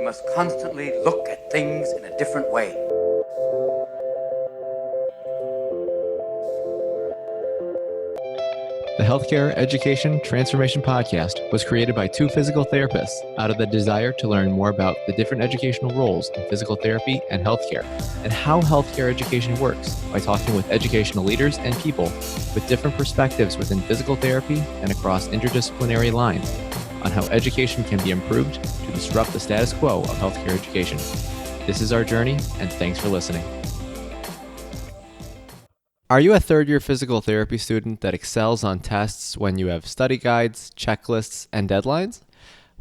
we must constantly look at things in a different way. The Healthcare Education Transformation Podcast was created by two physical therapists out of the desire to learn more about the different educational roles in physical therapy and healthcare, and how healthcare education works by talking with educational leaders and people with different perspectives within physical therapy and across interdisciplinary lines on how education can be improved to disrupt the status quo of healthcare education. This is our journey, and thanks for listening. Are you a third-year physical therapy student that excels on tests when you have study guides, checklists, and deadlines?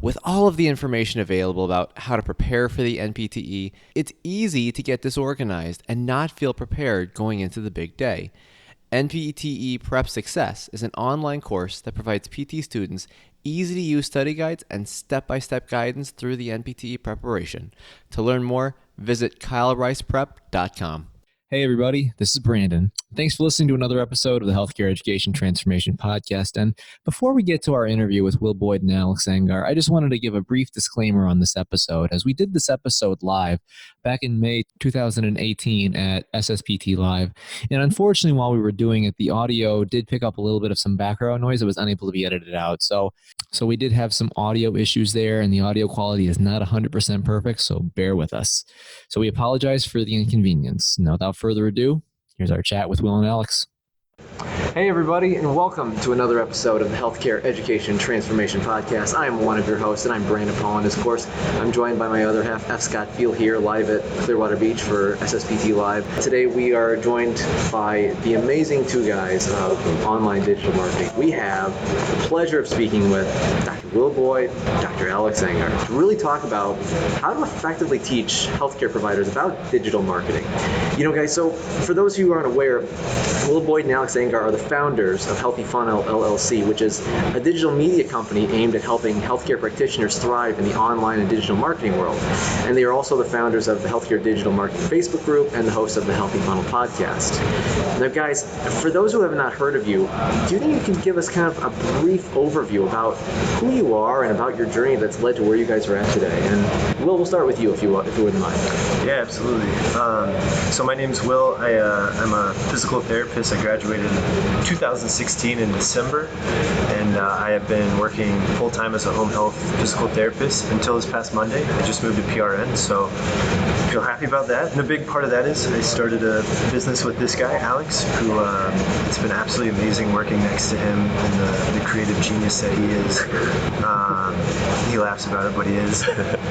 With all of the information available about how to prepare for the NPTE, it's easy to get disorganized and not feel prepared going into the big day. NPTE Prep Success is an online course that provides PT students easy-to-use study guides and step-by-step guidance through the NPTE preparation. To learn more, visit kylericeprep.com. Hey everybody, this is Brandon. Thanks for listening to another episode of the Healthcare Education Transformation Podcast. And before we get to our interview with Will Boyd and Alex Engar, I just wanted to give a brief disclaimer on this episode, as we did this episode live back in May 2018 at SSPT Live. And unfortunately, while we were doing it, the audio did pick up a little bit of some background noise that was unable to be edited out. So we did have some audio issues there, and the audio quality is not 100% perfect, so bear with us. So we apologize for the inconvenience. Now, without further ado, here's our chat with Will and Alex. Hey everybody, and welcome to another episode of the Healthcare Education Transformation Podcast. I am one of your hosts, and I'm Brandon Pollan. Of course, I'm joined by my other half, F. Scott Field, here live at Clearwater Beach for SSPT Live. Today we are joined by the amazing two guys from online digital marketing. We have the pleasure of speaking with Dr. Will Boyd, Dr. Alex Engar, to really talk about how to effectively teach healthcare providers about digital marketing. You know, guys, so for those of you who aren't aware, Will Boyd and Alex Engar are the founders of Healthy Funnel LLC, which is a digital media company aimed at helping healthcare practitioners thrive in the online and digital marketing world. And they are also the founders of the Healthcare Digital Marketing Facebook group and the host of the Healthy Funnel podcast. Now, guys, for those who have not heard of you, do you think you can give us kind of a brief overview about who you are and about your journey that's led to where you guys are at today? And Will, we'll start with you if you wouldn't mind. Yeah, absolutely. So my name's Will. I'm a physical therapist. I graduated in 2016 in December, and I have been working full-time as a home health physical therapist until this past Monday. I just moved to PRN, so I feel happy about that. And a big part of that is I started a business with this guy, Alex, who it's been absolutely amazing working next to him and the creative genius that he is. He laughs about it, but he is.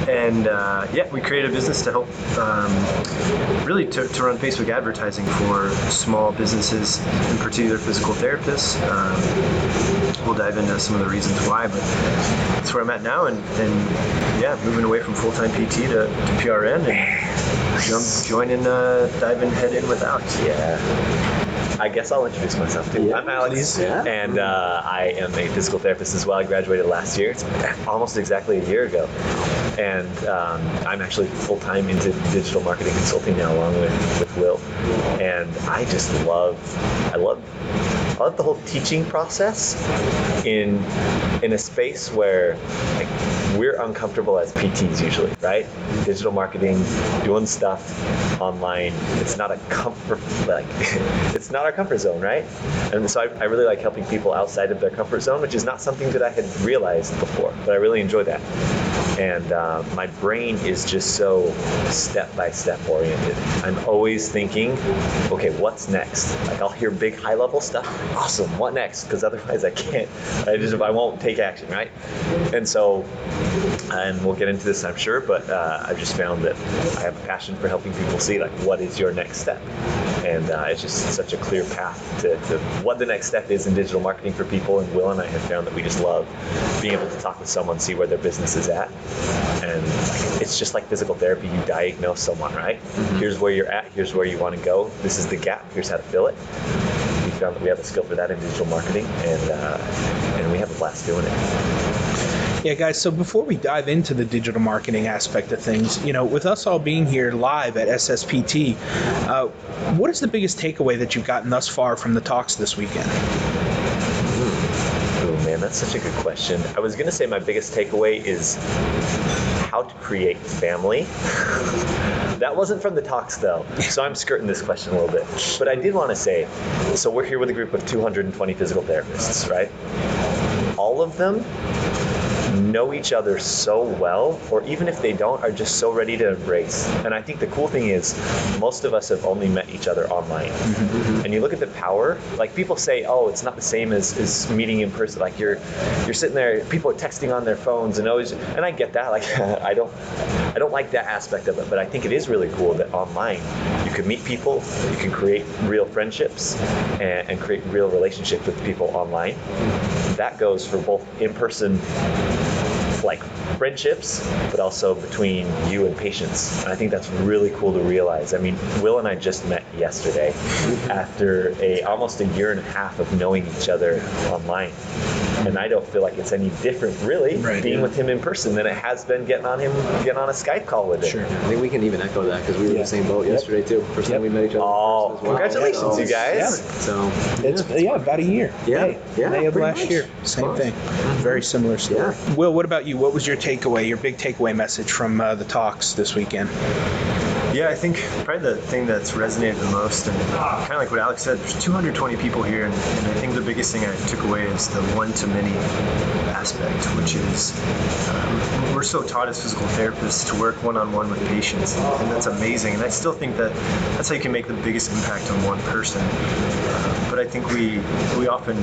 And we created a business to help really to run Facebook advertising for small businesses, in particular physical therapists. We'll dive into some of the reasons why, but that's where I'm at now, and moving away from full-time PT to PRN and joining, diving head in with Alex. Yeah. I guess I'll introduce myself too. Yeah, I'm Alex, and I am a physical therapist as well. I graduated last year. It's almost exactly a year ago. And I'm actually full-time into digital marketing consulting now, along with Will. And I just love the whole teaching process in a space where we're uncomfortable as PTs usually, right? Digital marketing, doing stuff online. It's not a comfort, it's not our comfort zone, right? And so I really like helping people outside of their comfort zone, which is not something that I had realized before, but I really enjoy that. And my brain is just so step-by-step oriented. I'm always thinking, okay, what's next? I'll hear big high-level stuff. Awesome, what next? Because otherwise I can't. I won't take action, right? And so, and we'll get into this, I'm sure, but I've just found that I have a passion for helping people see, what is your next step? And it's just such a clear path to what the next step is in digital marketing for people. And Will and I have found that we just love being able to talk with someone, see where their business is at. And it's just like physical therapy. You diagnose someone, right? Mm-hmm. Here's where you're at. Here's where you want to go. This is the gap. Here's how to fill it. We found that we have a skill for that in digital marketing, and we have a blast doing it. Yeah, guys, so before we dive into the digital marketing aspect of things, with us all being here live at SSPT, what is the biggest takeaway that you've gotten thus far from the talks this weekend? Oh, man, that's such a good question. I was going to say my biggest takeaway is how to create family. That wasn't from the talks though, so I'm skirting this question a little bit. But I did want to say, so we're here with a group of 220 physical therapists, right? All of them know each other so well, or even if they don't, are just so ready to embrace. And I think the cool thing is most of us have only met each other online. And you look at the power, like people say, oh, it's not the same as meeting in person. Like you're sitting there, people are texting on their phones and I get that. Like I don't like that aspect of it, but I think it is really cool that online you can meet people, you can create real friendships and create real relationships with people online. That goes for both in-person like friendships, but also between you and patients. And I think that's really cool to realize. I mean, Will and I just met yesterday after almost a year and a half of knowing each other online. And I don't feel like it's any different, really, being with him in person than it has been getting on a Skype call with him. Sure. I think we can even echo that because we were in the same boat yesterday too. First time we met each other. Oh, as well. congratulations, you guys! Yeah. So It's about a year. Yeah. May of pretty last much. year. Same Close. thing. Very similar story. Yeah. Will, what about you? What was your takeaway? Your big takeaway message from the talks this weekend? Yeah, I think probably the thing that's resonated the most, and kind of like what Alex said, there's 220 people here, and I think the biggest thing I took away is the one-to-many aspect, which is we're so taught as physical therapists to work one-on-one with patients, and that's amazing. And I still think that that's how you can make the biggest impact on one person. But I think we often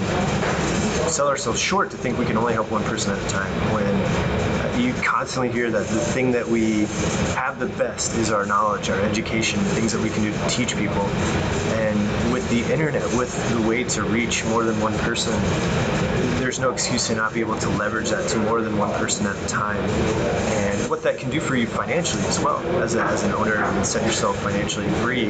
sell ourselves short to think we can only help one person at a time, when you constantly hear that the thing that we have the best is our knowledge, our education, things that we can do to teach people. And with the internet, with the way to reach more than one person, there's no excuse to not be able to leverage that to more than one person at a time. And what that can do for you financially as well, as an owner, and set yourself financially free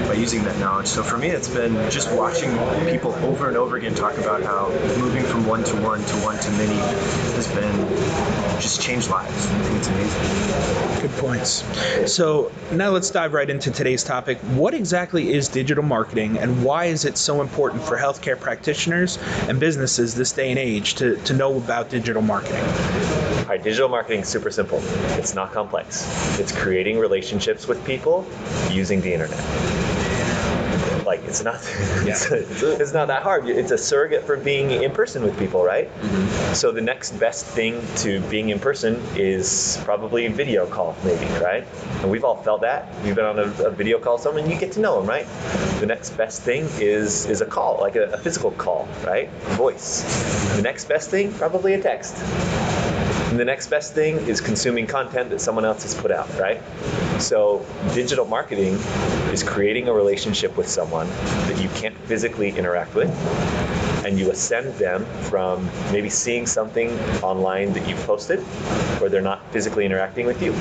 by using that knowledge. So for me, it's been just watching people over and over again talk about how moving from one-to-one to one-to-many has been just changed lives. I think it's amazing. Good points. So now let's dive right into today's topic. What exactly is digital marketing, and why is it so important for healthcare practitioners and businesses this day and age to know about digital marketing? All right, digital marketing is super simple. It's not complex. It's creating relationships with people using the internet. Like it's not that hard. It's a surrogate for being in person with people, right? Mm-hmm. So the next best thing to being in person is probably a video call, maybe, right? And we've all felt that. We've been on a video call with someone, and you get to know them, right? The next best thing is a call, like a physical call, right? Voice. The next best thing, probably a text. And the next best thing is consuming content that someone else has put out, right? So digital marketing is creating a relationship with someone that you can't physically interact with, and you ascend them from maybe seeing something online that you've posted where they're not physically interacting with you,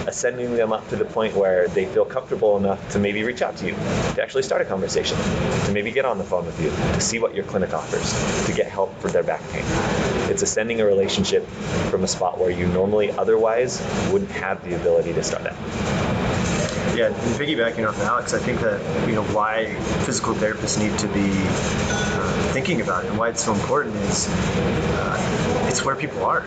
ascending them up to the point where they feel comfortable enough to maybe reach out to you, to actually start a conversation, to maybe get on the phone with you, to see what your clinic offers, to get help for their back pain. It's ascending a relationship from a spot where you normally otherwise wouldn't have the ability to start that. Yeah, and piggybacking off Alex, I think that why physical therapists need to be thinking about it and why it's so important is it's where people are.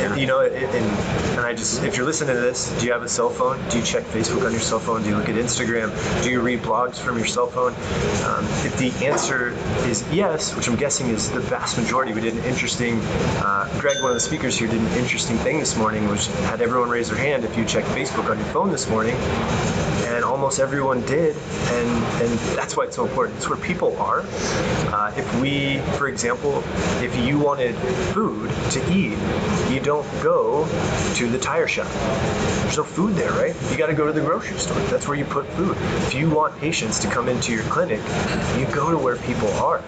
And I just, if you're listening to this, do you have a cell phone? Do you check Facebook on your cell phone? Do you look at Instagram? Do you read blogs from your cell phone? If the answer is yes, which I'm guessing is the vast majority, we did an interesting, Greg, one of the speakers here, did an interesting thing this morning, which had everyone raise their hand if you checked Facebook on your phone this morning. And almost everyone did, and that's why it's so important. It's where people are. If we, for example, if you wanted food to eat, you don't go to the tire shop. There's no food there, right? You got to go to the grocery store. That's where you put food. If you want patients to come into your clinic, you go to where people are.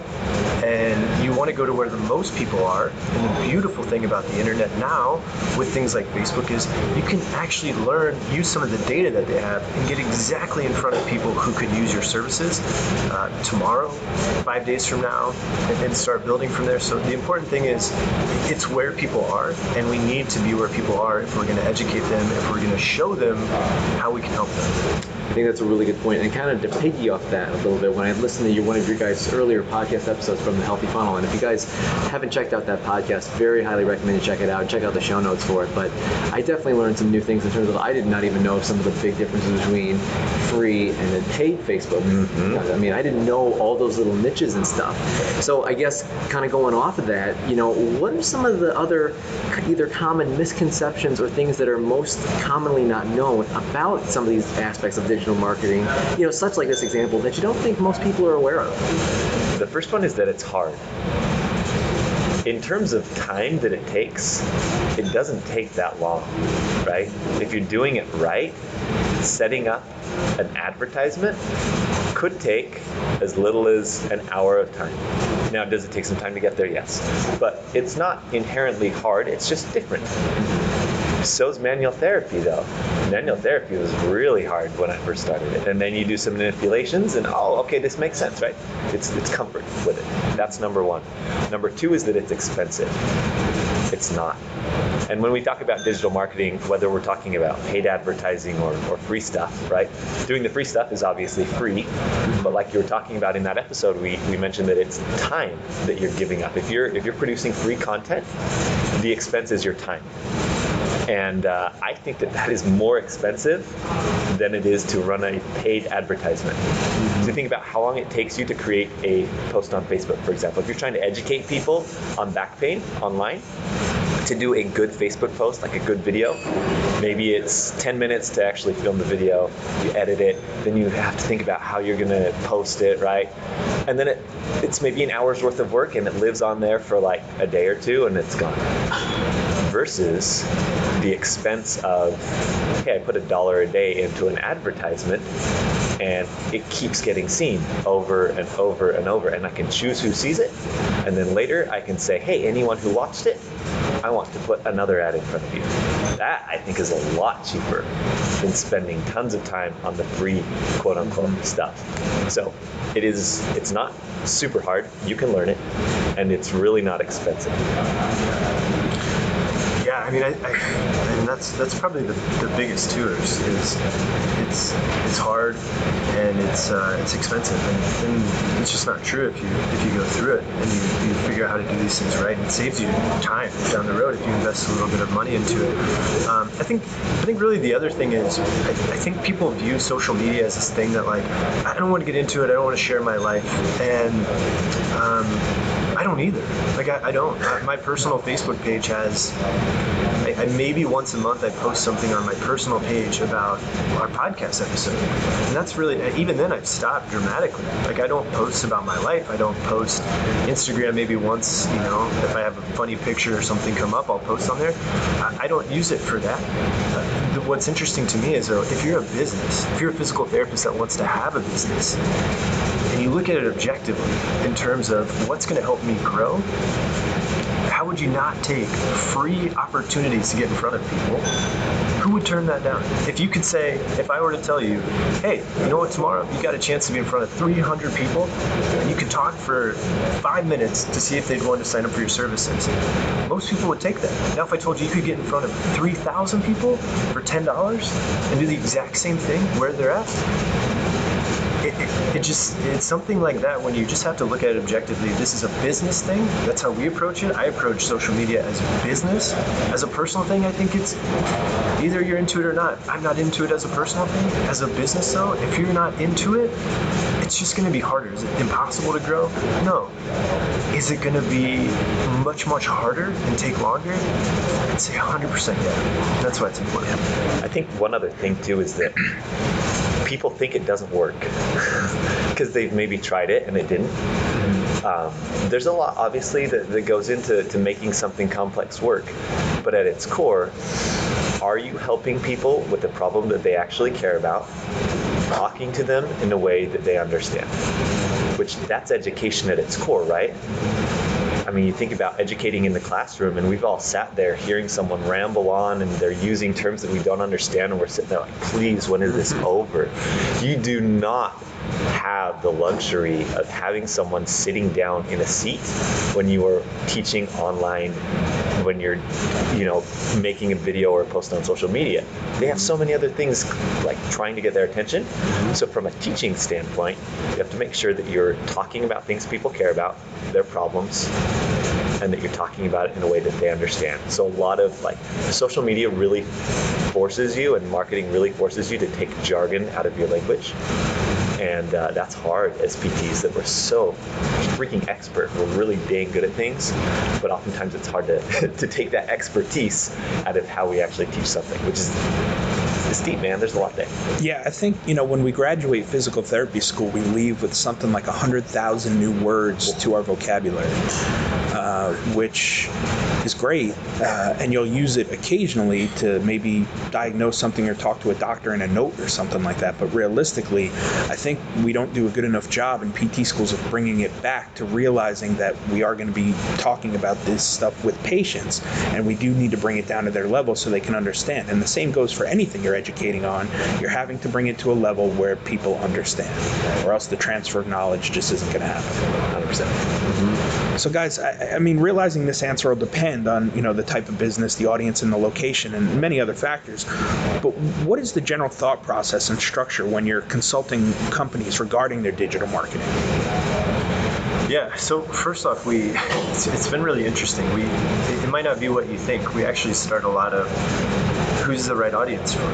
And you want to go to where the most people are. And the beautiful thing about the internet now with things like Facebook is you can actually use some of the data that they have and get exactly in front of people who could use your services tomorrow, 5 days from now, and start building from there. So the important thing is it's where people are, and we need to be where people are if we're going to educate them, if we're going to show them how we can help them. I think that's a really good point. And kind of to piggy off that a little bit, when I listened to one of your guys' earlier podcast episodes, from the Healthy Funnel. And if you guys haven't checked out that podcast, very highly recommend you check it out. Check out the show notes for it. But I definitely learned some new things in terms of, I did not even know some of the big differences between free and then paid Facebook. I mean, I didn't know all those little niches and stuff. So I guess kind of going off of that, what are some of the other either common misconceptions or things that are most commonly not known about some of these aspects of digital marketing, such like this example, that you don't think most people are aware of? The first one is that it's hard. In terms of time that it takes, it doesn't take that long, right? If you're doing it right, setting up an advertisement could take as little as an hour of time. Now, does it take some time to get there? Yes. But it's not inherently hard, it's just different. So is manual therapy, though. Manual therapy was really hard when I first started it. And then you do some manipulations and, okay, this makes sense, right? It's comfort with it. That's number one. Number two is that it's expensive. It's not. And when we talk about digital marketing, whether we're talking about paid advertising or free stuff, right? Doing the free stuff is obviously free, but like you were talking about in that episode, we mentioned that it's time that you're giving up. If you're producing free content, the expense is your time. And I think that is more expensive than it is to run a paid advertisement. So you think about how long it takes you to create a post on Facebook, for example. If you're trying to educate people on back pain online, to do a good Facebook post, like a good video, maybe it's 10 minutes to actually film the video, you edit it, then you have to think about how you're going to post it, right? And then it's maybe an hour's worth of work and it lives on there for like a day or two and it's gone. Versus the expense of, hey, I put $1 a day into an advertisement and it keeps getting seen over and over and over, and I can choose who sees it, and then later I can say, hey, anyone who watched it, I want to put another ad in front of you. That, I think, is a lot cheaper than spending tons of time on the free quote-unquote stuff. So it's not super hard. You can learn it, and it's really not expensive. Yeah, I mean, and that's probably the biggest too. Is it's hard and it's expensive, and it's just not true if you go through it and you figure out how to do these things right. And it saves you time down the road if you invest a little bit of money into it. I think really the other thing is I think people view social media as this thing that, like, I don't want to get into it. I don't want to share my life, and I don't either. Like, I don't. My personal Facebook page has, I maybe once a month I post something on my personal page about our podcast episode. And that's really, even then I've stopped dramatically. Like, I don't post about my life. I don't post Instagram maybe once, if I have a funny picture or something come up, I'll post on there. I don't use it for that. What's interesting to me is, though, if you're a business, if you're a physical therapist that wants to have a business, and you look at it objectively in terms of what's going to help me grow, how would you not take free opportunities to get in front of people? Who would turn that down? If you could say, if I were to tell you, hey, you know what, tomorrow you got a chance to be in front of 300 people, and you could talk for 5 minutes to see if they'd want to sign up for your services. Most people would take that. Now, if I told you you could get in front of 3,000 people for $10 and do the exact same thing where they're at, it's something like that when you just have to look at it objectively. This is a business thing. That's how we approach it. I approach social media as a business. As a personal thing, I think it's either you're into it or not. I'm not into it as a personal thing. As a business, though, if you're not into it, it's just going to be harder. Is it impossible to grow? No. Is it going to be much, much harder and take longer? I'd say 100% yeah. That's why it's important. I think one other thing, too, is that people think it doesn't work because they've maybe tried it and it didn't. There's a lot, obviously, that goes into making something complex work. But at its core, are you helping people with the problem that they actually care about, talking to them in a way that they understand? Which, that's education at its core, right? I mean, you think about educating in the classroom, and we've all sat there hearing someone ramble on, and they're using terms that we don't understand, and we're sitting there like, please, when is this over? You do not have the luxury of having someone sitting down in a seat when you are teaching online, when you're, making a video or a post on social media. They have so many other things like trying to get their attention. So from a teaching standpoint, you have to make sure that you're talking about things people care about, their problems, and that you're talking about it in a way that they understand. So a lot of social media really forces you, and marketing really forces you to take jargon out of your language. And that's hard as PTs that we're so freaking expert. We're really dang good at things, but oftentimes it's hard to take that expertise out of how we actually teach something, which is it's deep, man. There's a lot there. Yeah, I think, when we graduate physical therapy school, we leave with something like 100,000 new words to our vocabulary, which is great. And you'll use it occasionally to maybe diagnose something or talk to a doctor in a note or something like that. But realistically, I think we don't do a good enough job in PT schools of bringing it back to realizing that we are going to be talking about this stuff with patients, and we do need to bring it down to their level so they can understand. And the same goes for anything you're educating on. You're having to bring it to a level where people understand, or else the transfer of knowledge just isn't going to happen. 100%. Mm-hmm. So guys, I mean, realizing this answer will depend on, the type of business, the audience, and the location, and many other factors. But what is the general thought process and structure when you're consulting companies regarding their digital marketing? Yeah, so first off, it's been really interesting. It might not be what you think. We actually start a lot of who's the right audience for,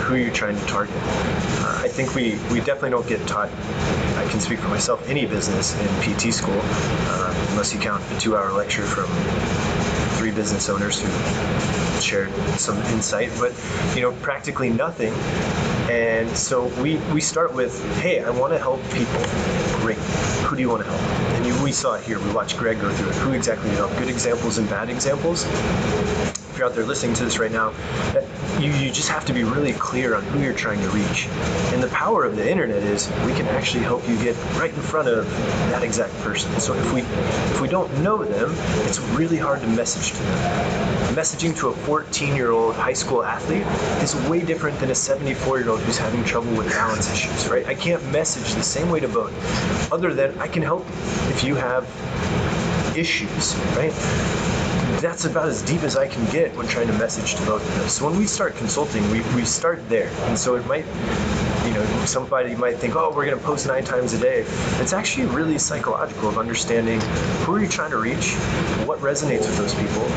who you're trying to target. I think we definitely don't get taught, I can speak for myself, any business in PT school, unless you count a 2-hour lecture from 3 business owners who shared some insight, but practically nothing. And so we start with, hey, I want to help people. Great. Who do you want to help? And we saw it here. We watched Greg go through it. Who exactly do you help? Good examples and bad examples. If you're out there listening to this right now, you just have to be really clear on who you're trying to reach. And the power of the internet is we can actually help you get right in front of that exact person. So if we don't know them, it's really hard to message to them. Messaging to a 14-year-old high school athlete is way different than a 74-year-old who's having trouble with balance issues, right? I can't message the same way to both, other than I can help you if you have issues, right? That's about as deep as I can get when trying to message to both of them. So when we start consulting, we start there. And so it might, somebody might think, oh, we're going to post 9 times a day. It's actually really psychological of understanding who are you trying to reach, what resonates with those people.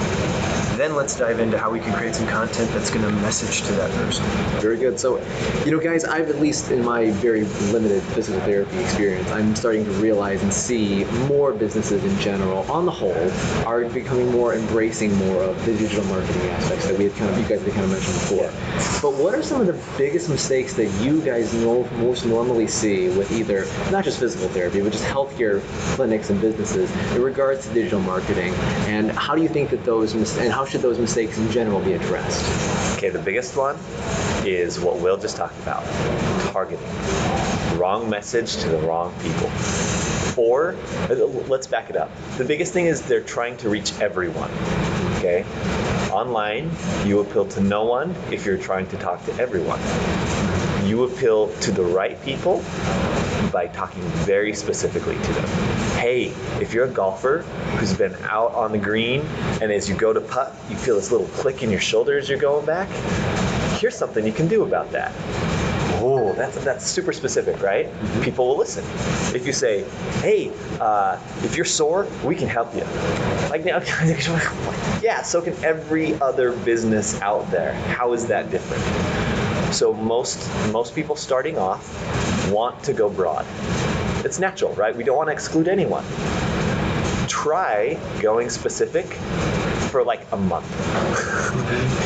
Then let's dive into how we can create some content that's going to message to that person. Very good. So, guys, I've, at least in my very limited physical therapy experience, I'm starting to realize and see more businesses in general, on the whole, are becoming more embracing more of the digital marketing aspects that you guys had kind of mentioned before. But what are some of the biggest mistakes that you guys most normally see with either, not just physical therapy, but just healthcare clinics and businesses in regards to digital marketing? And how do you think that how should those mistakes in general be addressed? Okay, the biggest one is what Will just talked about, targeting. Wrong message to the wrong people. Or, let's back it up. The biggest thing is they're trying to reach everyone, okay? Online, you appeal to no one if you're trying to talk to everyone. You appeal to the right people by talking very specifically to them. Hey, if you're a golfer who's been out on the green, and as you go to putt, you feel this little click in your shoulder as you're going back, here's something you can do about that. Oh, that's super specific, right? Mm-hmm. People will listen. If you say, hey, if you're sore, we can help you. Yeah, so can every other business out there. How is that different? So most people starting off want to go broad. It's natural, right? We don't want to exclude anyone. Try going specific for like a month.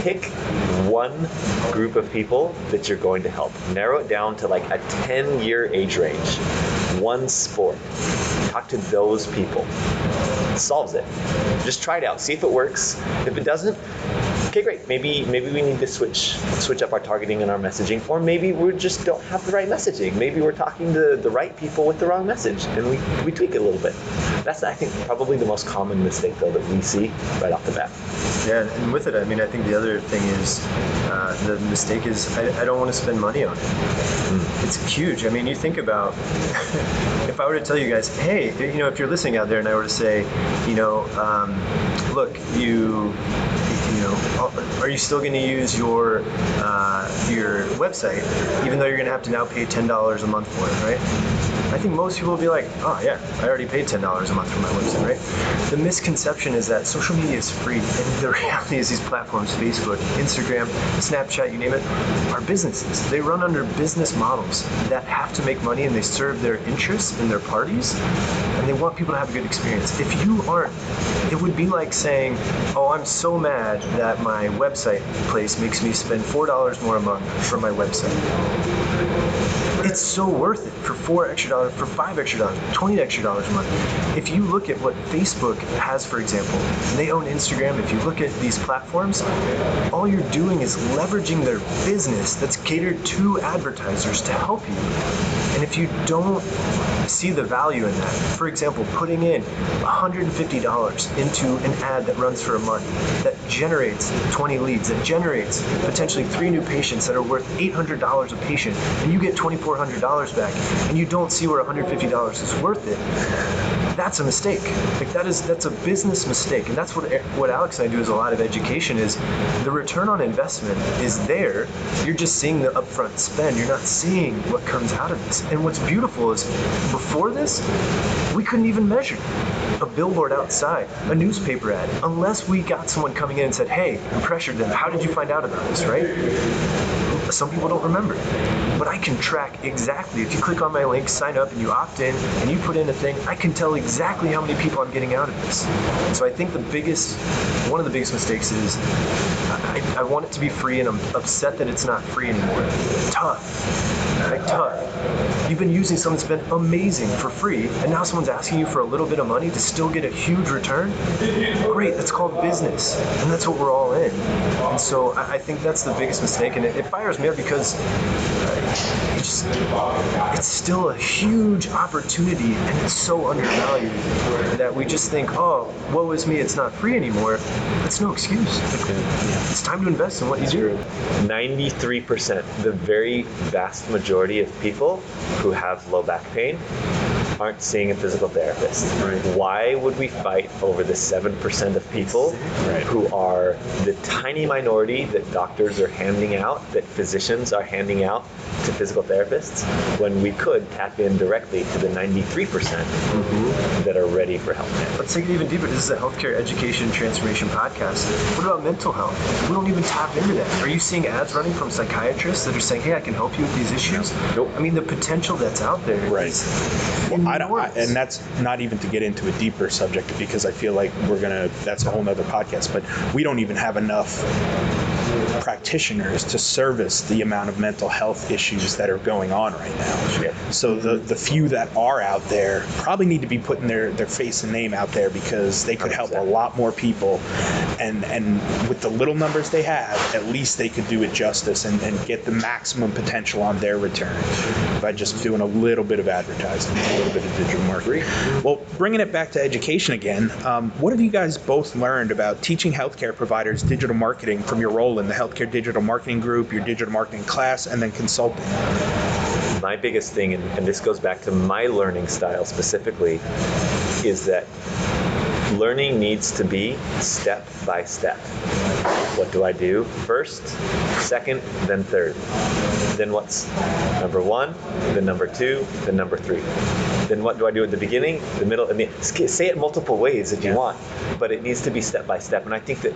Pick one group of people that you're going to help. Narrow it down to like a 10-year age range. One sport. Talk to those people. Solves it. Just try it out. See if it works. If it doesn't, okay, great. Maybe we need to switch up our targeting and our messaging, or maybe we just don't have the right messaging. Maybe we're talking to the right people with the wrong message, and we tweak it a little bit. That's, I think, probably the most common mistake though that we see right off the bat. Yeah, and with it, I mean, I think the other thing is the mistake is I don't want to spend money on it. It's huge. I mean, you think about if I were to tell you guys, hey, if you're listening out there, and I were to say, look, are you still going to use your website, even though you're going to have to now pay $10 a month for it, right? I think most people will be like, oh yeah, I already paid $10 a month for my website, right? The misconception is that social media is free, and the reality is these platforms, Facebook, Instagram, Snapchat, you name it, are businesses. They run under business models that have to make money, and they serve their interests and their parties, and they want people to have a good experience. If you aren't, it would be like saying, oh, I'm so mad that my website place makes me spend $4 more a month for my website. It's so worth it for $4 extra, for $5 extra, $20 extra a month. If you look at what Facebook has, for example, and they own Instagram, if you look at these platforms, all you're doing is leveraging their business that's catered to advertisers to help you. And if you don't see the value in that, for example, putting in $150 into an ad that runs for a month, that generates 20 leads, that generates potentially 3 new patients that are worth $800 a patient, and you get $2,400 back, and you don't see where $150 is worth it, that's a mistake. Like that's a business mistake, and that's what Alex and I do is a lot of education. Is the return on investment is there. You're just seeing the upfront spend. You're not seeing what comes out of this. And what's beautiful is before this, we couldn't even measure a billboard outside, a newspaper ad, unless we got someone coming in and said, hey, I pressured them. How did you find out about this, right? Some people don't remember. But I can track exactly. If you click on my link, sign up, and you opt in, and you put in a thing, I can tell exactly how many people I'm getting out of this. So I think one of the biggest mistakes is I want it to be free, and I'm upset that it's not free anymore. Tough. Like tough. You've been using something that's been amazing for free, and now someone's asking you for a little bit of money to still get a huge return? Great, that's called business, and that's what we're all in. And so I think that's the biggest mistake, and it fires me up because it's still a huge opportunity, and it's so undervalued that we just think, oh, woe is me, it's not free anymore. That's no excuse. It's time to invest in what you do. 93%, the very vast majority of people who have low back pain aren't seeing a physical therapist. Right. Why would we fight over the 7% of people who are the tiny minority that doctors are handing out, that physicians are handing out to physical therapists, when we could tap in directly to the 93% that are ready for help? Let's take it even deeper. This is a healthcare education transformation podcast. What about mental health? We don't even tap into that. Are you seeing ads running from psychiatrists that are saying, hey, I can help you with these issues? Nope. I mean, the potential that's out there is enormous. And that's not even to get into a deeper subject, because I feel like that's a whole nother podcast, but we don't even have enough practitioners to service the amount of mental health issues that are going on right now. Yeah. So the few that are out there probably need to be putting their face and name out there, because they could help a lot more people, and with the little numbers they have, at least they could do it justice and get the maximum potential on their return by just doing a little bit of advertising, a little bit of digital marketing. Well, bringing it back to education again, what have you guys both learned about teaching healthcare providers digital marketing from your role in the Healthcare Digital Marketing Group, your digital marketing class, and then consulting? My biggest thing, and this goes back to my learning style specifically, is that learning needs to be step by step. What do I do first, second, then third? Then what's number 1, then number 2, then number 3? Then what do I do at the beginning, the middle, and the end? Say it multiple ways if you want, but it needs to be step by step. And I think that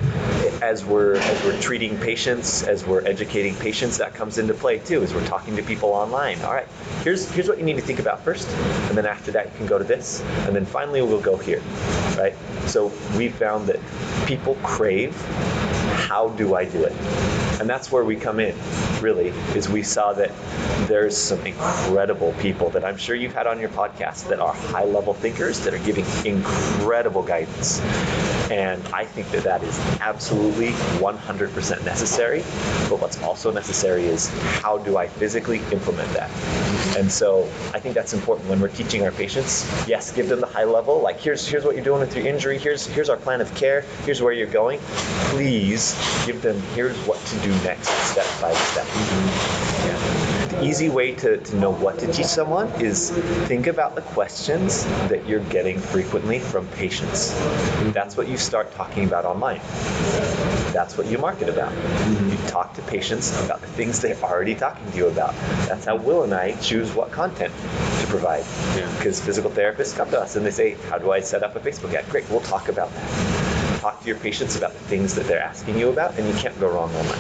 as we're treating patients, as we're educating patients, that comes into play too, as we're talking to people online. All right, here's what you need to think about first, and then after that you can go to this, and then finally we'll go here, right? So we found that people crave, how do I do it? And that's where we come in, really, is we saw that there's some incredible people that I'm sure you've had on your podcast that are high-level thinkers that are giving incredible guidance. And I think that that is absolutely 100% necessary. But what's also necessary is how do I physically implement that? And so I think that's important when we're teaching our patients. Yes, give them the high level, like here's what you're doing with your injury, here's our plan of care, here's where you're going. Please give them here's what to do next, step by step. The easy way to know what to teach someone is think about the questions that you're getting frequently from patients. That's what you start talking about online. That's what you market about. You talk to patients about the things they're already talking to you about. That's how Will and I choose what content to provide. Because physical therapists come to us and they say, how do I set up a Facebook ad? Great, we'll talk about that. Talk to your patients about the things that they're asking you about, and you can't go wrong online.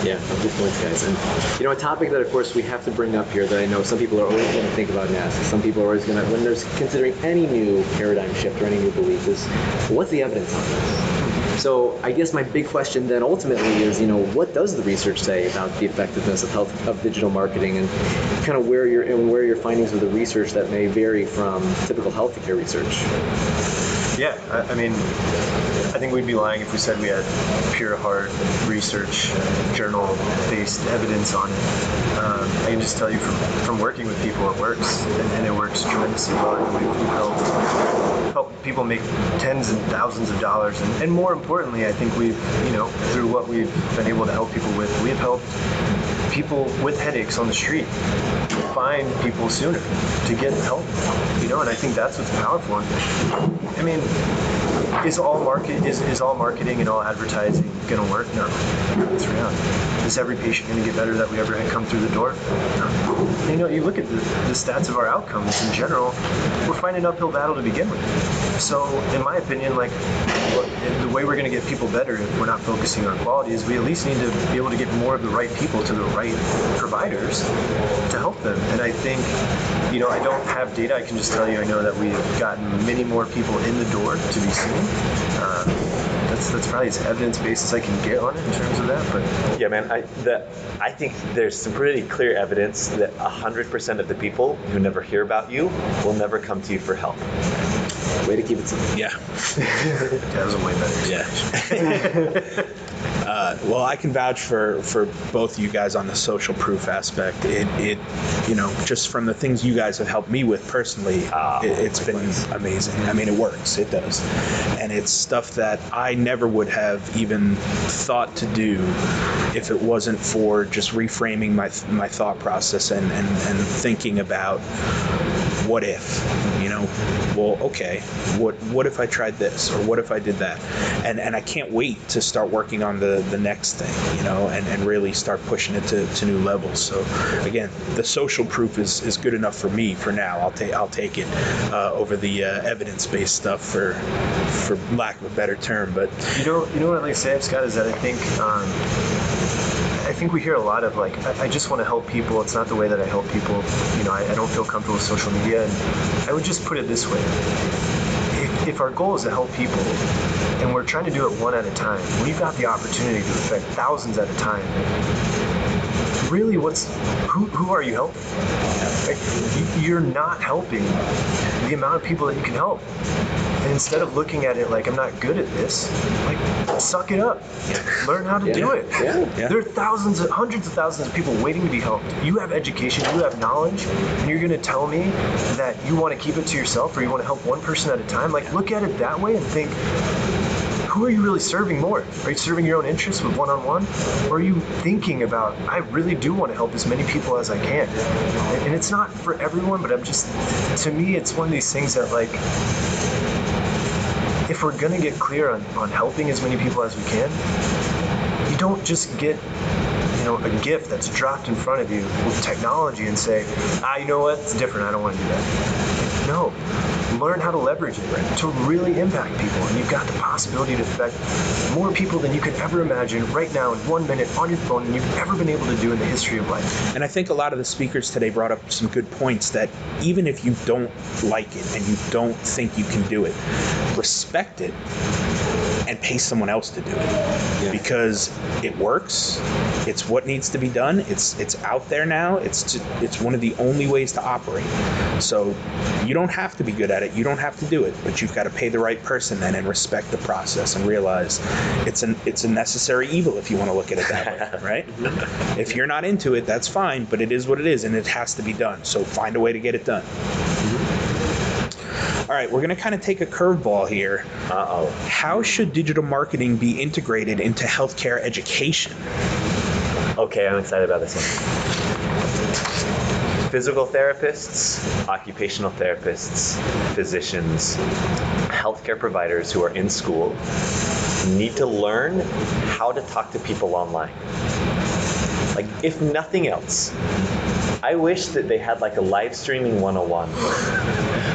Yeah, good points, guys. And a topic that, of course, we have to bring up here that I know some people are always going to think about and ask. Some people are always going to, when there's considering any new paradigm shift or any new belief, is what's the evidence on this? So I guess my big question then ultimately is, what does the research say about the effectiveness of digital marketing, and kind of where your findings of the research that may vary from typical healthcare research? Yeah, I mean, I think we'd be lying if we said we had pure hard research, journal-based evidence on it. I can just tell you from working with people, it works, and it works tremendously well. We've helped people make tens and thousands of dollars, and more importantly, I think we've, through what we've been able to help people with, we've helped people with headaches on the street find people sooner to get help, and I think that's what's powerful. I mean, is all marketing and all advertising going to work? No, that's reality. Is every patient going to get better that we ever had come through the door? No. You look at the stats of our outcomes in general, we're fighting an uphill battle to begin with. So, in my opinion, the way we're going to get people better if we're not focusing on quality is we at least need to be able to get more of the right people to the right providers to help them. And I think, I don't have data. I can just tell you I know that we've gotten many more people in the door to be seen. That's probably as evidence-based as I can get on it in terms of that. But yeah, man, I think there's some pretty clear evidence that 100% of the people who never hear about you will never come to you for help. Way to keep it simple. Yeah. That was a way better Yeah. Well, I can vouch for both you guys on the social proof aspect. It just from the things you guys have helped me with personally, it's been amazing. I mean, it works. It does. And it's stuff that I never would have even thought to do if it wasn't for just reframing my thought process and thinking about what if, well, okay, what if I tried this, or what if I did that? And I can't wait to start working on the next thing, and really start pushing it to new levels. So again, the social proof is good enough for me for now. I'll take it over the evidence-based stuff for lack of a better term. But you know what I'd like to say, Scott, is that I think we hear a lot of I just want to help people. It's not the way that I help people. I don't feel comfortable with social media. And I would just put it this way. If our goal is to help people and we're trying to do it one at a time, we've got the opportunity to affect thousands at a time. Really, who are you helping? You're not helping the amount of people that you can help. And instead of looking at it like I'm not good at this, suck it up. Learn how to do it. Yeah. There are hundreds of thousands of people waiting to be helped. You have education, you have knowledge, and you're going to tell me that you want to keep it to yourself or you want to help one person at a time? Look at it that way and think, who are you really serving more? Are you serving your own interests with one-on-one? Or are you thinking about, I really do want to help as many people as I can? And it's not for everyone, but to me, it's one of these things that if we're going to get clear on helping as many people as we can, you don't just get a gift that's dropped in front of you with technology and say, you know what, it's different, I don't want to do that. No. Learn how to leverage it to really impact people. And you've got the possibility to affect more people than you could ever imagine right now in 1 minute on your phone than you've ever been able to do in the history of life. And I think a lot of the speakers today brought up some good points that even if you don't like it and you don't think you can do it, respect it. and pay someone else to do it because it works. It's what needs to be done. It's out there now. It's one of the only ways to operate. So you don't have to be good at it. You don't have to do it, but you've got to pay the right person then and respect the process and realize it's a necessary evil if you want to look at it that way, right? If you're not into it, that's fine, but it is what it is and it has to be done. So find a way to get it done. All right, we're going to kind of take a curveball here. How should digital marketing be integrated into healthcare education? Okay, I'm excited about this one. Physical therapists, occupational therapists, physicians, healthcare providers who are in school need to learn how to talk to people online. Like, if nothing else, I wish that they had like a live streaming 101.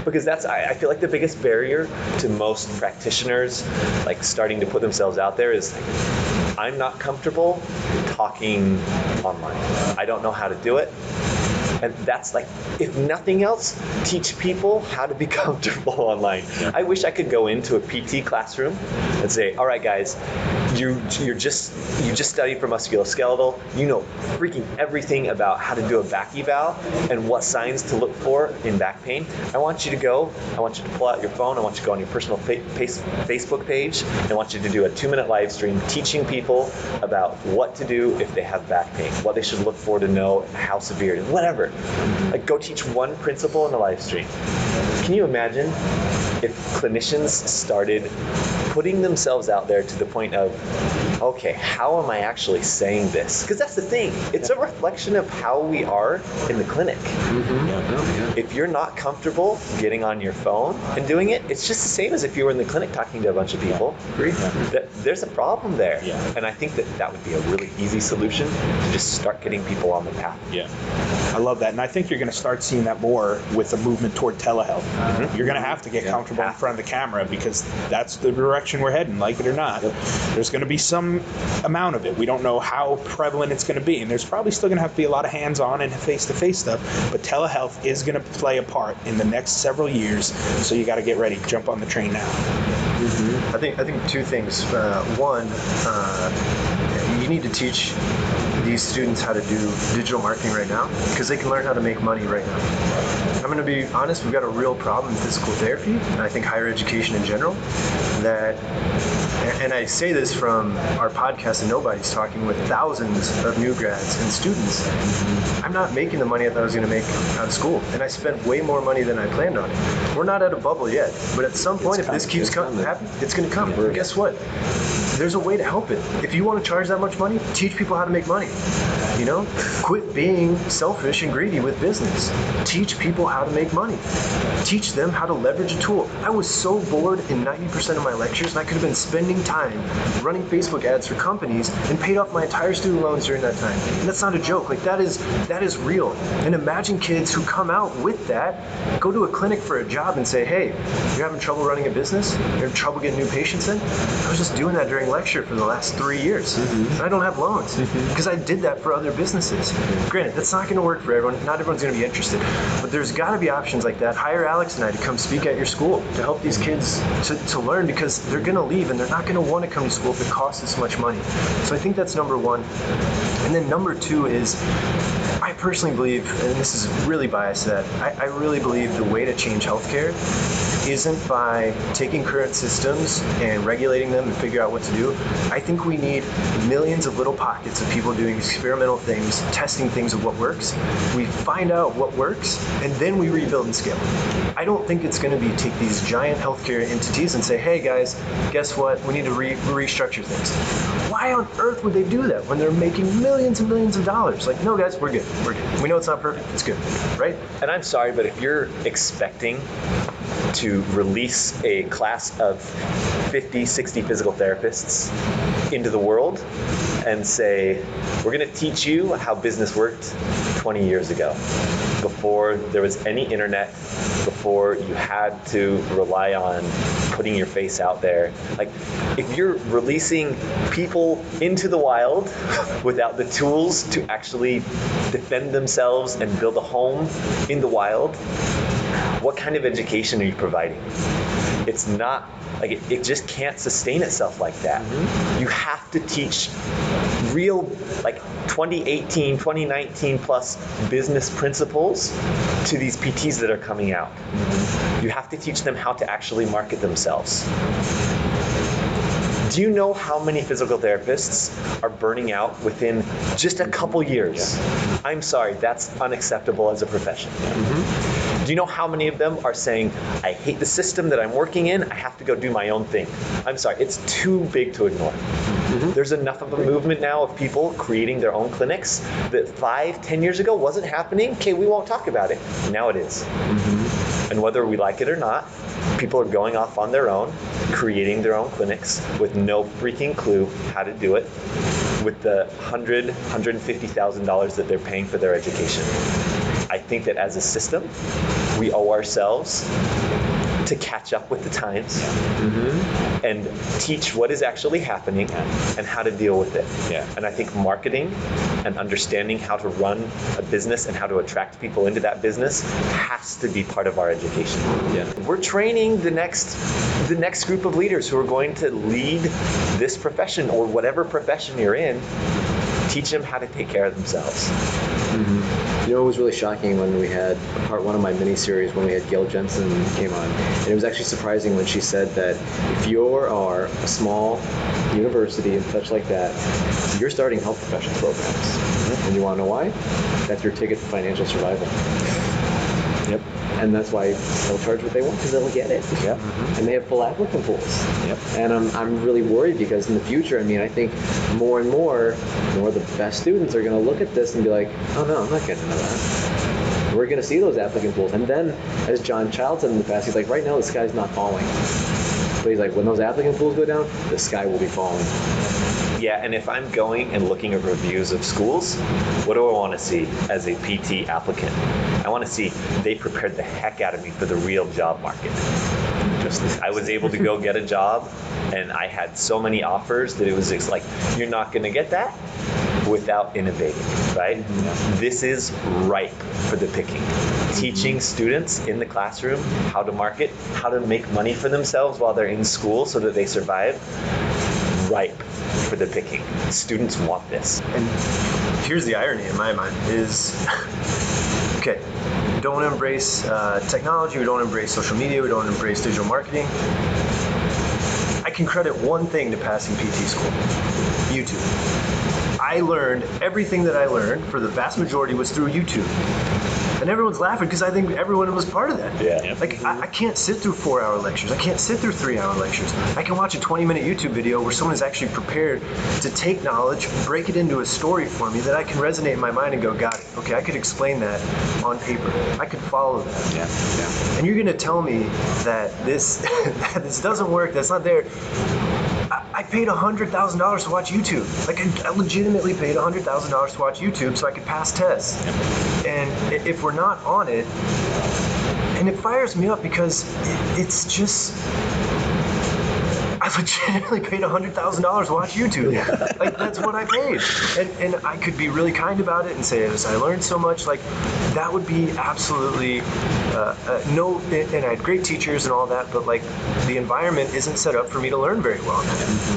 Because that's, I feel like the biggest barrier to most practitioners, like starting to put themselves out there is like, I'm not comfortable talking online. I don't know how to do it. And that's like, if nothing else, teach people how to be comfortable online. I wish I could go into a PT classroom and say, all right, guys, you just studied for musculoskeletal. You know freaking everything about how to do a back eval and what signs to look for in back pain. I want you to go. I want you to pull out your phone. I want you to go on your personal Facebook page. I want you to do a 2-minute live stream teaching people about what to do if they have back pain, what they should look for to know how severe it is, whatever. Like, go teach one principle in the live stream. Can you imagine if clinicians started putting themselves out there to the point of, okay, how am I actually saying this? Because that's the thing. It's a reflection of how we are in the clinic. If you're not comfortable getting on your phone and doing it, it's just the same as if you were in the clinic talking to a bunch of people. There's a problem there. And I think that would be a really easy solution to just start getting people on the path. I love that. And I think you're going to start seeing that more with the movement toward telehealth. You're going to have to get comfortable in front of the camera because that's the direction we're heading, like it or not. There's going to be some amount of it. We don't know how prevalent it's going to be. And there's probably still going to have to be a lot of hands-on and face-to-face stuff. But telehealth is going to play a part in the next several years. So you got to get ready. Jump on the train now. I think two things. One, you need to teach these students how to do digital marketing right now because they can learn how to make money right now. I'm going to be honest, we've got a real problem in physical therapy, and I think higher education in general, and I say this from our podcast and Nobody's Talking with thousands of new grads and students. I'm not making the money I thought I was going to make out of school, and I spent way more money than I planned on. We're not at a bubble yet, but at some point, if this keeps happening, it's going to come. But guess what? There's a way to help it. If you want to charge that much money, teach people how to make money. You know, quit being selfish and greedy with business. Teach people how to make money. Teach them how to leverage a tool. I was so bored in 90% of my lectures, and I could have been spending time running Facebook ads for companies and paid off my entire student loans during that time. And that's not a joke. Like, that is real. And imagine kids who come out with that, go to a clinic for a job and say, hey, you're having trouble running a business? You're having trouble getting new patients in? I was just doing that during lecture for the last 3 years. And I don't have loans because I did that for other businesses. Granted, that's not going to work for everyone. Not everyone's going to be interested. But there's got to be options like that. Hire Alex and I to come speak at your school to help these kids to learn because they're going to leave and they're not going to want to come to school if it costs this much money. So I think that's number one. And then number two is, I personally believe, and this is really biased, that I really believe the way to change healthcare isn't by taking current systems and regulating them and figure out what to do. I think we need millions of little pockets of people doing experimental things, testing things of what works. We find out what works, and then we rebuild and scale. I don't think it's going to be take these giant healthcare entities and say, hey guys, guess what? We need to restructure things. Why on earth would they do that when they're making millions and millions of dollars? Like, no guys, we're good. We're good. We know it's not perfect. It's good, right? And I'm sorry, but if you're expecting to release a class of 50, 60 physical therapists into the world and say, we're going to teach you how business worked 20 years ago, before there was any internet, before you had to rely on putting your face out there. Like, if you're releasing people into the wild without the tools to actually defend themselves and build a home in the wild, what kind of education are you providing? It's not like it just can't sustain itself like that. You have to teach real, like 2018, 2019 plus business principles to these PTs that are coming out. You have to teach them how to actually market themselves. Do you know how many physical therapists are burning out within just a couple years? Yeah. I'm sorry, that's unacceptable as a profession. Do you know how many of them are saying, I hate the system that I'm working in, I have to go do my own thing? I'm sorry, it's too big to ignore. There's enough of a movement now of people creating their own clinics that 5-10 years ago wasn't happening. Okay, we won't talk about it. Now it is. And whether we like it or not, people are going off on their own, creating their own clinics with no freaking clue how to do it, with the $150,000 that they're paying for their education. I think that as a system, we owe ourselves to catch up with the times and teach what is actually happening and how to deal with it. And I think marketing and understanding how to run a business and how to attract people into that business has to be part of our education. We're training the next group of leaders who are going to lead this profession or whatever profession you're in. Teach them how to take care of themselves. You know, it was really shocking when we had part one of my mini-series when we had Gail Jensen came on. And it was actually surprising when she said that if you are a small university and such like that, you're starting health profession programs. And you want to know why? That's your ticket to financial survival. And that's why they'll charge what they want, because they'll get it. And they have full applicant pools. And I'm really worried because in the future, I mean, I think more and more of the best students are going to look at this and be like, oh no, I'm not getting into that. We're going to see those applicant pools. And then, as John Child said in the past, he's like, right now the sky's not falling. But he's like, when those applicant pools go down, the sky will be falling. Yeah, and if I'm going and looking at reviews of schools, what do I want to see as a PT applicant? I want to see they prepared the heck out of me for the real job market. I was able to go get a job, and I had so many offers that it was just like, you're not going to get that without innovating, right? This is ripe for the picking. Teaching students in the classroom how to market, how to make money for themselves while they're in school so that they survive, ripe for the picking. Students want this. And here's the irony in my mind is, okay, we don't embrace technology, we don't embrace social media, we don't embrace digital marketing. I can credit one thing to passing PT school: YouTube. I learned everything that I learned, for the vast majority, was through YouTube. And everyone's laughing because I think everyone was part of that. Like, I can't sit through 4-hour lectures. I can't sit through 3-hour lectures. I can watch a 20-minute YouTube video where someone is actually prepared to take knowledge, break it into a story for me that I can resonate in my mind and go, got it. Okay, I could explain that on paper. I could follow that. And you're going to tell me that this that this doesn't work, that's not there. I paid $100,000 to watch YouTube. Like, I legitimately paid $100,000 to watch YouTube so I could pass tests. And if we're not on it, and it fires me up because it's just, I legitimately paid $100,000 to watch YouTube. Like, that's what I paid. And I could be really kind about it and say, as I learned so much, like, that would be absolutely no, and I had great teachers and all that, but like, the environment isn't set up for me to learn very well.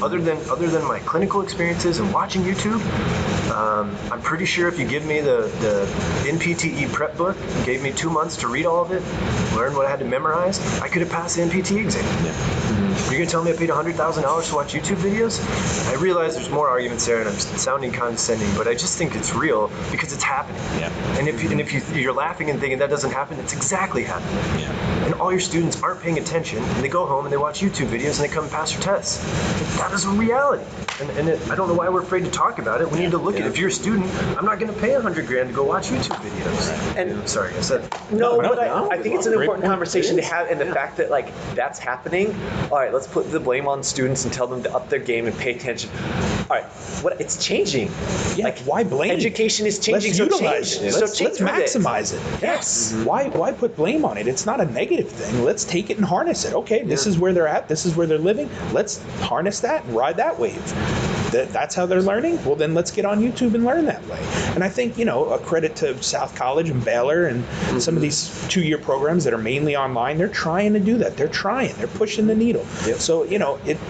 Other than my clinical experiences and watching YouTube, I'm pretty sure if you give me the NPTE prep book, gave me 2 months to read all of it, learn what I had to memorize, I could have passed the NPTE exam. You're going to tell me I paid $100,000 to watch YouTube videos? I realize there's more arguments there, and I'm sounding condescending, but I just think it's real because it's happening. And if you're laughing and thinking that doesn't happen, it's exactly happening. And all your students aren't paying attention, and they go home and they watch YouTube videos and they come and pass your tests. That is a reality. And I don't know why we're afraid to talk about it. We need to look at it. If you're a student, I'm not going to pay $100,000 to go watch YouTube videos. And sorry, I said but I think it's an important conversation to have, and the fact that, like, that's happening. All right, let's put the blame on students and tell them to up their game and pay attention. right, it's changing. Yeah, why blame? Education is changing. Let's so utilize change. it. So Let's change with maximize it. Yes. Why put blame on it? It's not a negative thing. Let's take it and harness it. Okay, this is where they're at. This is where they're living. Let's harness that and ride that wave. That's how they're learning. Well, then let's get on YouTube and learn that way. And I think, a credit to South College and Baylor and some of these 2-year programs that are mainly online. They're trying to do that. They're pushing the needle. Yep. So,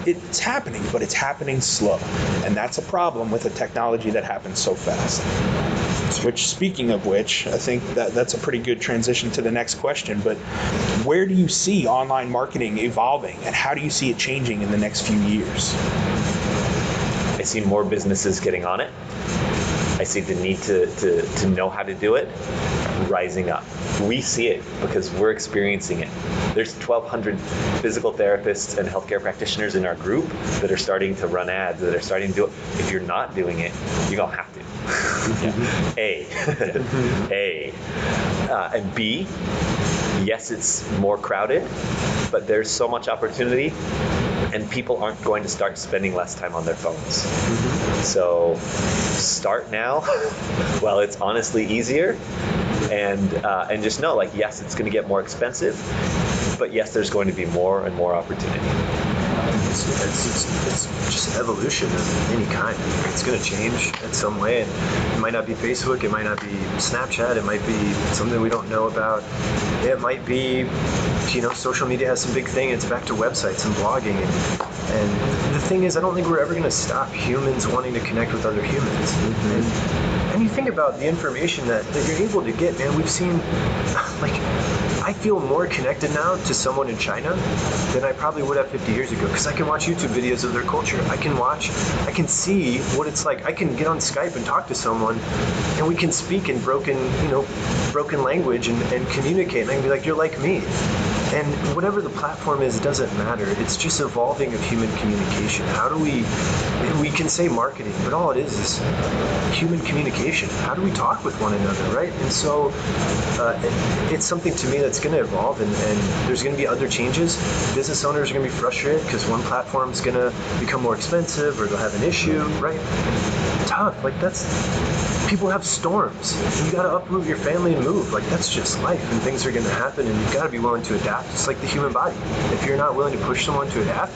it's happening, but it's happening slow. And that's a problem with a technology that happens so fast. Which, speaking of which, I think that's a pretty good transition to the next question. But where do you see online marketing evolving, and how do you see it changing in the next few years? I see more businesses getting on it. I see the need to know how to do it rising up. We see it because we're experiencing it. There's 1,200 physical therapists and healthcare practitioners in our group that are starting to run ads, that are starting to do it. If you're not doing it, you're going to have to. And B, yes, it's more crowded, but there's so much opportunity, and people aren't going to start spending less time on their phones. So start now while it's honestly easier, and just know, yes, it's going to get more expensive, but yes, there's going to be more and more opportunity. It's just evolution of any kind. It's going to change in some way. And it might not be Facebook. It might not be Snapchat. It might be something we don't know about. It might be, social media has some big thing. It's back to websites and blogging. And the thing is, I don't think we're ever going to stop humans wanting to connect with other humans. And you think about the information that you're able to get, man. We've seen, I feel more connected now to someone in China than I probably would have 50 years ago, because I can watch YouTube videos of their culture. I can see what it's like. I can get on Skype and talk to someone, and we can speak in broken language and communicate. And I can be like, you're like me. And whatever the platform is, it doesn't matter. It's just evolving of human communication. How do we can say marketing, but all it is human communication. How do we talk with one another, right? And so it's something to me that's going to evolve, and there's going to be other changes. Business owners are going to be frustrated because one platform is going to become more expensive, or they'll have an issue, right? Tough. People have storms. You got to uproot your family and move. That's just life, and things are going to happen, and you've got to be willing to adapt. It's like the human body. If you're not willing to push someone to adapt,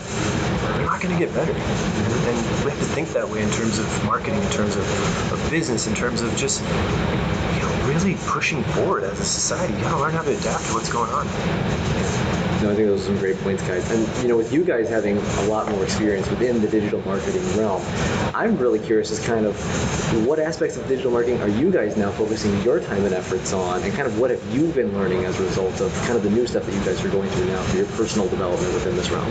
you're not going to get better. And we have to think that way in terms of marketing, in terms of business, in terms of just really pushing forward as a society. You got to learn how to adapt to what's going on. No, I think those are some great points, guys. And, with you guys having a lot more experience within the digital marketing realm, I'm really curious as kind of what aspects of digital marketing are you guys now focusing your time and efforts on, and kind of what have you been learning as a result of kind of the new stuff that you guys are going through now for your personal development within this realm?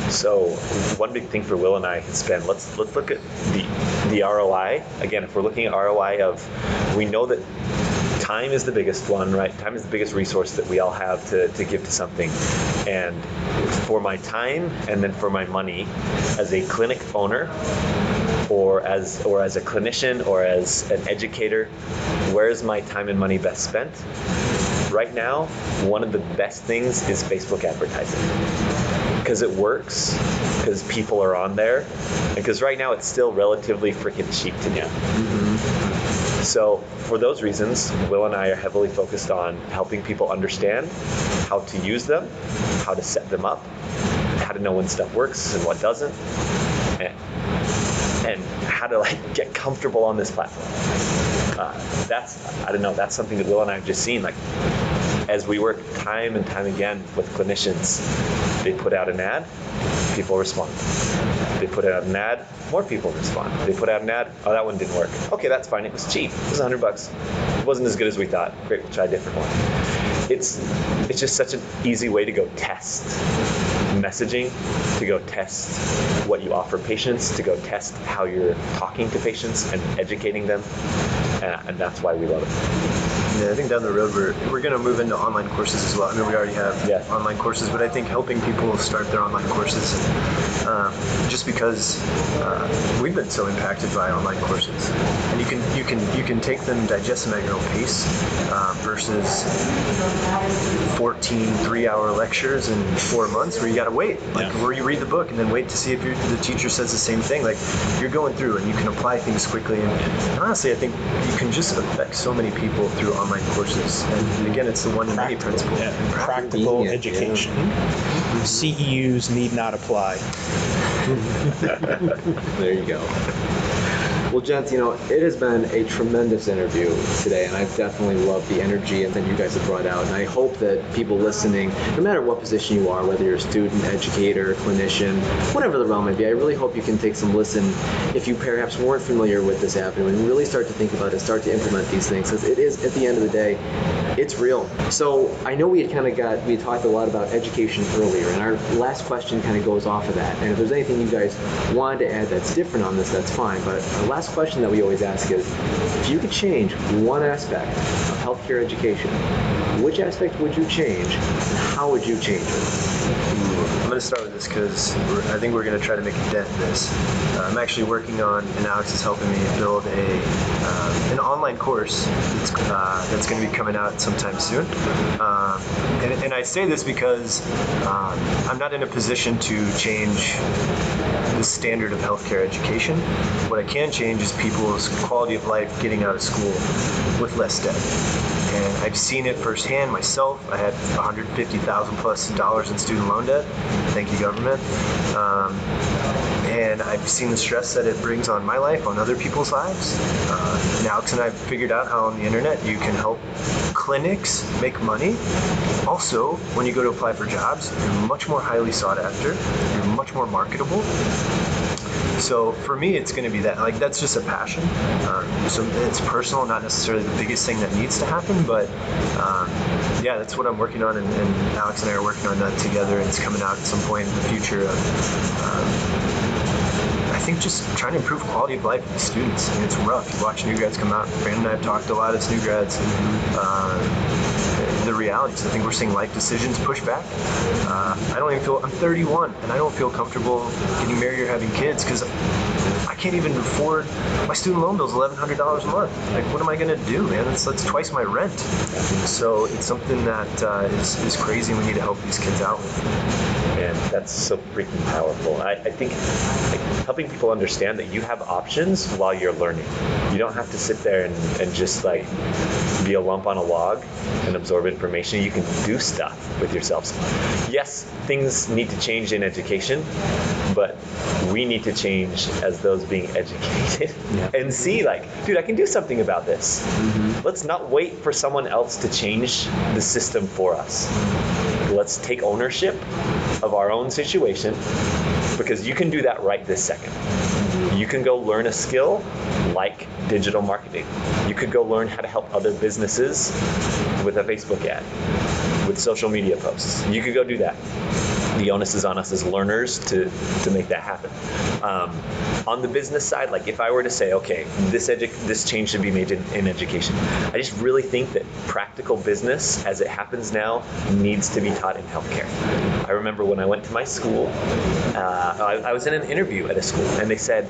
So one big thing for Will and I has been, let's look at the ROI. Again, if we're looking at ROI we know that time is the biggest one, right? Time is the biggest resource that we all have to give to something. And for my time, and then for my money, as a clinic owner, or as a clinician, or as an educator, where is my time and money best spent? Right now, one of the best things is Facebook advertising. Because it works, because people are on there, and because right now it's still relatively freaking cheap to do. So for those reasons, Will and I are heavily focused on helping people understand how to use them, how to set them up, how to know when stuff works and what doesn't, and how to get comfortable on this platform. That's something that Will and I have just seen. As we work time and time again with clinicians, they put out an ad, people respond. They put out an ad, more people respond. They put out an ad, oh, that one didn't work. Okay, that's fine. It was cheap. It was $100. It wasn't as good as we thought. Great, we'll try a different one. It's just such an easy way to go test messaging, to go test what you offer patients, to go test how you're talking to patients and educating them, and that's why we love it. Yeah, I think down the road we're going to move into online courses as well. I mean, we already have online courses, but I think helping people start their online courses, just because we've been so impacted by online courses. and you can take them, digest them at your own pace, versus 14 3-hour lectures in 4 months where you got to wait, where you read the book and then wait to see if the teacher says the same thing. Like, you're going through and you can apply things quickly, and honestly, I think you can just affect so many people through online courses. And again, it's the one to many principle. Yeah. Practical education. CEUs need not apply. There you go. Well, gents, it has been a tremendous interview today, and I've definitely loved the energy that you guys have brought out. And I hope that people listening, no matter what position you are, whether you're a student, educator, clinician, whatever the realm may be, I really hope you can take some listen if you perhaps weren't familiar with this avenue and really start to think about it, start to implement these things, because it is, at the end of the day, it's real. So I know we talked a lot about education earlier, and our last question kind of goes off of that. And if there's anything you guys wanted to add that's different on this, that's fine. But our last question that we always ask is, if you could change one aspect of healthcare education, which aspect would you change, and how would you change it? I'm going to start with this because I think we're going to try to make a dent in this. I'm actually working on, and Alex is helping me build an online course that's going to be coming out sometime soon. And I say this because I'm not in a position to change the standard of healthcare education. What I can change is people's quality of life getting out of school with less debt. And I've seen it firsthand myself. I had $150,000+ in student loan debt. Thank you, government. And I've seen the stress that it brings on my life, on other people's lives. And Alex and I have figured out how on the internet you can help clinics make money. Also, when you go to apply for jobs, you're much more highly sought after. You're much more marketable. So for me, it's going to be that. Like, that's just a passion. So it's personal, not necessarily the biggest thing that needs to happen, but yeah, that's what I'm working on, and Alex and I are working on that together. It's coming out at some point in the future. I think just trying to improve quality of life for the students. I mean, it's rough. You watch new grads come out. Brandon and I have talked a lot as new grads. The realities. I think we're seeing life decisions push back. I'm 31, and I don't feel comfortable getting married or having kids because I can't even afford, my student loan bill is $1,100 a month. Like, what am I going to do, man? That's twice my rent. So it's something that is crazy, and we need to help these kids out with. And that's so freaking powerful. I think helping people understand that you have options while you're learning. You don't have to sit there and just be a lump on a log and absorb information. You can do stuff with yourselves. Yes, things need to change in education, but we need to change as those being educated and see, dude, I can do something about this. Mm-hmm. Let's not wait for someone else to change the system for us. Let's take ownership of our own situation, because you can do that right this second. You can go learn a skill like digital marketing. You could go learn how to help other businesses with a Facebook ad, with social media posts. You could go do that. The onus is on us as learners to make that happen. On the business side, if I were to say, okay, this change should be made in education, I just really think that practical business, as it happens now, needs to be taught in healthcare. I remember when I went to my school, I was in an interview at a school, and they said,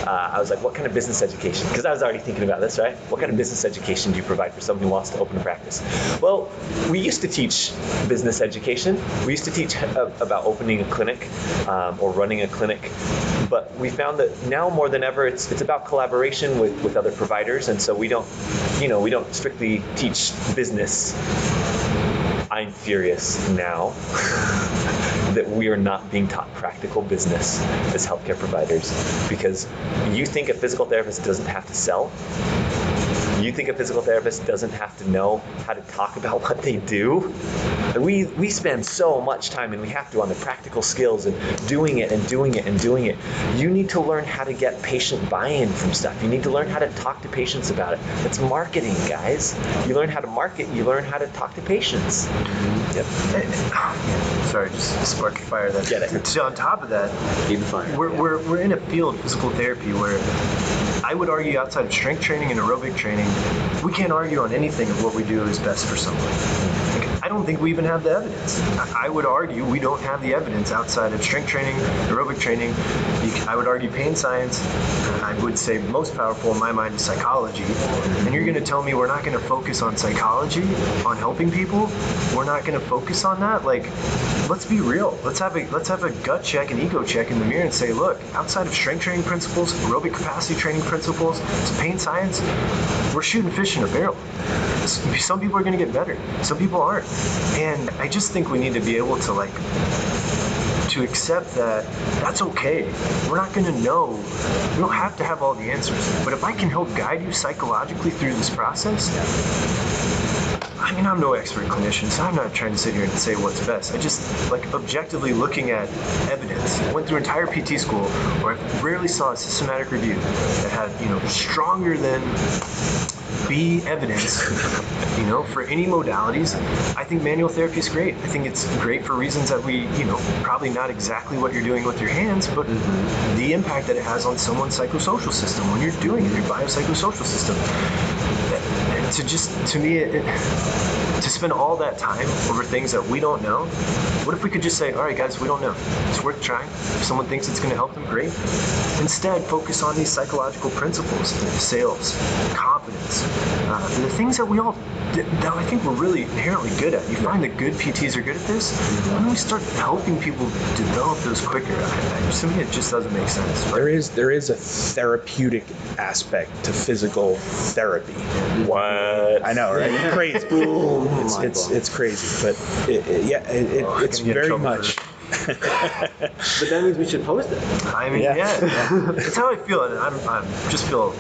I was like, what kind of business education? Because I was already thinking about this, right? What kind of business education do you provide for someone who wants to open a practice? Well, we used to teach business education. We used to teach about opening a clinic or running a clinic, but we found that now more than ever it's about collaboration with other providers, and so we don't strictly teach business. I'm furious now that we are not being taught practical business as healthcare providers, because you think a physical therapist doesn't have to sell? You think a physical therapist doesn't have to know how to talk about what they do? And we spend so much time, and we have to, on the practical skills and doing it. You need to learn how to get patient buy-in from stuff. You need to learn how to talk to patients about it. It's marketing, guys. You learn how to market, you learn how to talk to patients. Yep. Sorry, just sparked the fire. Get it. So on top of that, Keep the fire. We're in a field, physical therapy, where I would argue outside of strength training and aerobic training, we can't argue on anything of what we do is best for someone. I don't think we even have the evidence. I would argue we don't have the evidence outside of strength training, aerobic training. I would argue pain science. I would say most powerful in my mind is psychology. And you're going to tell me we're not going to focus on psychology, on helping people? We're not going to focus on that? Like, let's be real. Let's have a gut check, an ego check in the mirror and say, look, outside of strength training principles, aerobic capacity training principles, some pain science, we're shooting fish in a barrel. Some people are going to get better. Some people aren't. And I just think we need to be able to to accept that that's okay. We're not going to know. We don't have to have all the answers. But if I can help guide you psychologically through this process, I mean, I'm no expert clinician, so I'm not trying to sit here and say what's best. I just, objectively looking at evidence. I went through entire PT school where I rarely saw a systematic review that had, stronger than B evidence, for any modalities. I think manual therapy is great. I think it's great for reasons that we, probably not exactly what you're doing with your hands, but the impact that it has on someone's psychosocial system when you're doing it, your biopsychosocial system. To spend all that time over things that we don't know, what if we could just say, all right, guys, we don't know. It's worth trying. If someone thinks it's going to help them, great. Instead, focus on these psychological principles, sales, confidence, the things that that I think we're really inherently good at. You find that good PTs are good at this, why don't we start helping people develop those quicker? To me, it just doesn't make sense. There is a therapeutic aspect to physical therapy. What? I know, right? It's crazy. It's crazy, but it's very much. But that means we should post it. I mean, yeah. It's how I feel, and I'm just feel.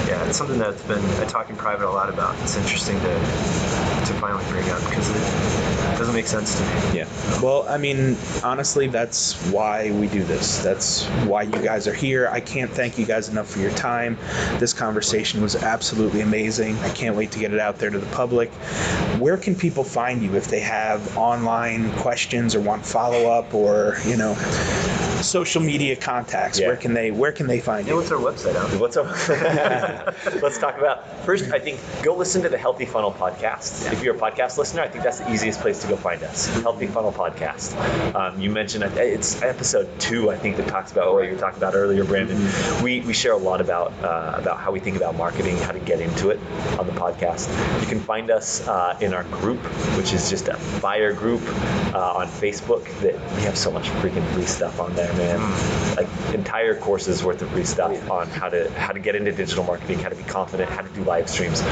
Yeah, it's something that's been I talk in private a lot about. It's interesting to finally bring up because it doesn't make sense to me. Yeah. Well, I mean, honestly, that's why we do this. That's why you guys are here. I can't thank you guys enough for your time. This conversation was absolutely amazing. I can't wait to get it out there to the public. Where can people find you if they have online questions or want follow-up or, social media contacts? Yeah. Where can they find you? What's our website out? Let's talk about first. I think go listen to the Healthy Funnel podcast. Yeah. If you're a podcast listener, I think that's the easiest place to go find us. Healthy Funnel podcast. You mentioned it's episode 2. I think that talks about what you were talking about earlier, Brandon. We share a lot about how we think about marketing, how to get into it on the podcast. You can find us in our group, which is just a buyer group on Facebook. That we have so much freaking free stuff on there, man. Like entire courses worth of free stuff on how to get into digital marketing, how to be confident, how to do live streams.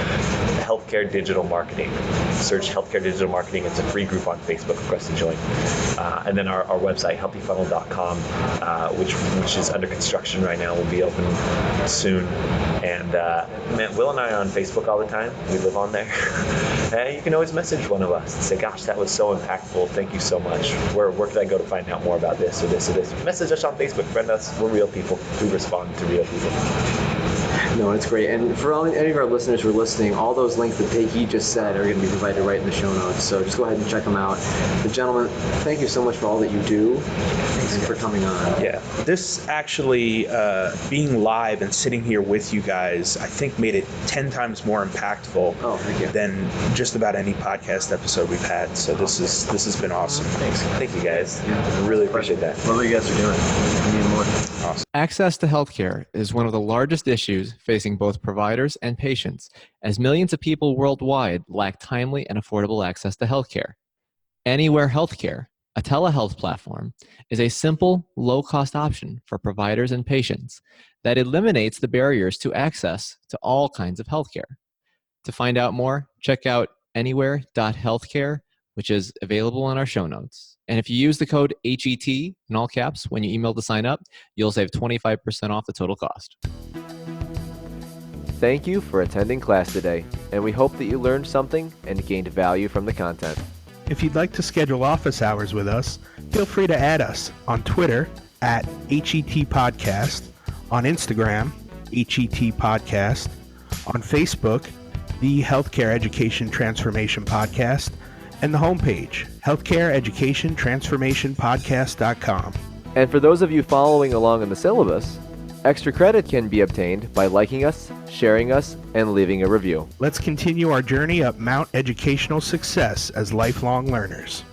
Healthcare digital marketing. Search healthcare digital marketing. It's a free group on Facebook for us to join. And then our website, healthyfunnel.com, which is under construction right now, will be open soon. And man, Will and I are on Facebook all the time. We live on there. And you can always message one of us and say, gosh, that was so impactful. Thank you so much. Where can I go to find out more about this or this or this? Message us on Facebook. Friend us. We're real people who respond to real people. No, it's great. And for any of our listeners who are listening, all those links that he just said are going to be provided right in the show notes. So just go ahead and check them out. But gentlemen, thank you so much for all that you do and for coming on. Yeah. This actually, being live and sitting here with you guys, I think made it 10 times more impactful than just about any podcast episode we've had. So this has been awesome. Thanks. Thank you guys. Yeah. I really appreciate that. What you guys are doing. We need more. Awesome. Access to healthcare is one of the largest issues facing both providers and patients, as millions of people worldwide lack timely and affordable access to healthcare. Anywhere Healthcare, a telehealth platform, is a simple, low-cost option for providers and patients that eliminates the barriers to access to all kinds of healthcare. To find out more, check out anywhere.healthcare, which is available in our show notes. And if you use the code HET in all caps when you email to sign up, you'll save 25% off the total cost. Thank you for attending class today, and we hope that you learned something and gained value from the content. If you'd like to schedule office hours with us, feel free to add us on Twitter at HET Podcast, on Instagram, HET Podcast, on Facebook, the Healthcare Education Transformation Podcast, and the homepage, healthcareeducationtransformationpodcast.com. And for those of you following along in the syllabus, Extra credit can be obtained by liking us, sharing us, and leaving a review. Let's continue our journey up Mount Educational Success as lifelong learners.